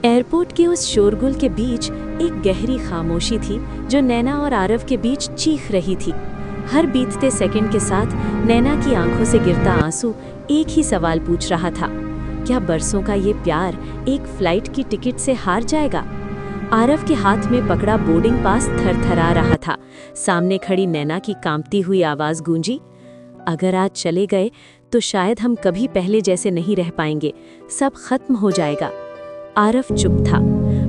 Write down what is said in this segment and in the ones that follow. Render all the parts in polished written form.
Airport के उस शोरगुल के बीच एक गहरी खामोशी थी जो नैना और आरव के बीच चीख रही थी। हर बीतते सेकंड के साथ नैना की आंखों से गिरता आंसू एक ही सवाल पूछ रहा था, क्या बरसों का ये प्यार एक फ्लाइट की टिकट से हार जाएगा? आरव के हाथ में पकड़ा बोर्डिंग पास थरथरा रहा था। सामने खड़ी नैना की कांपती हुई आवाज गूंजी, अगर आज चले गए तो शायद हम कभी पहले जैसे नहीं रह पाएंगे, सब खत्म हो जाएगा। आरव चुप था।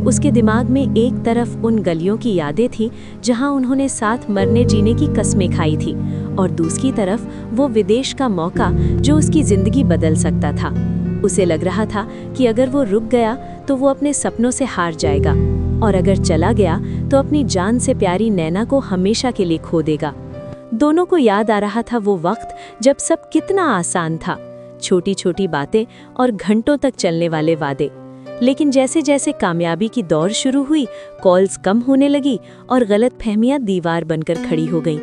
उसके दिमाग में एक तरफ उन गलियों की यादें थीं जहां उन्होंने साथ मरने जीने की कस्में खाई थी, और दूसरी तरफ वो विदेश का मौका जो उसकी जिंदगी बदल सकता था। उसे लग रहा था कि अगर वो रुक गया तो वो अपने सपनों से हार जाएगा, और अगर चला गया तो अपनी जान से प्यारी नैना को हमेशा के लिए खो देगा। दोनों को याद आ रहा था वो वक्त जब सब कितना आसान था, छोटी छोटी बातें और घंटों तक चलने वाले वादे। लेकिन जैसे जैसे कामयाबी की दौड़ शुरू हुई, कॉल्स कम होने लगी और गलतफहमियां दीवार बनकर खड़ी हो गईं।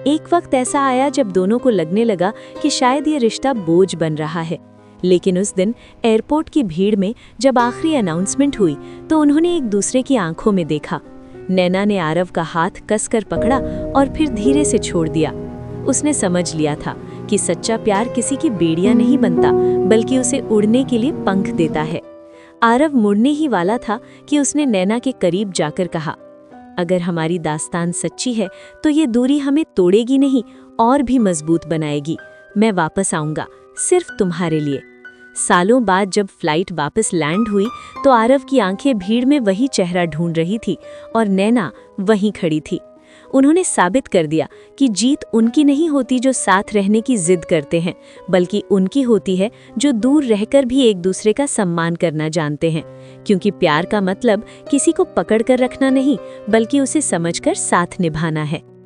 एक वक्त ऐसा आया जब दोनों को लगने लगा कि शायद ये रिश्ता बोझ बन रहा है। लेकिन उस दिन एयरपोर्ट की भीड़ में जब आखिरी अनाउंसमेंट हुई तो उन्होंने एक दूसरे की आंखों में देखा। नैना ने आरव का हाथ कसकर पकड़ा और फिर धीरे से छोड़ दिया। उसने समझ लिया था कि सच्चा प्यार किसी की बेड़ियां नहीं बनता, बल्कि उसे उड़ने के लिए पंख देता है। आरव मुड़ने ही वाला था कि उसने नैना के करीब जाकर कहा, अगर हमारी दास्तान सच्ची है तो ये दूरी हमें तोड़ेगी नहीं और भी मजबूत बनाएगी। मैं वापस आऊंगा, सिर्फ तुम्हारे लिए। सालों बाद जब फ्लाइट वापस लैंड हुई तो आरव की आंखें भीड़ में वही चेहरा ढूंढ रही थी और नैना वहीं खड़ी थी। उन्होंने साबित कर दिया कि जीत उनकी नहीं होती जो साथ रहने की जिद करते हैं, बल्कि उनकी होती है जो दूर रहकर भी एक दूसरे का सम्मान करना जानते हैं। क्योंकि प्यार का मतलब किसी को पकड़ कर रखना नहीं, बल्कि उसे समझकर साथ निभाना है।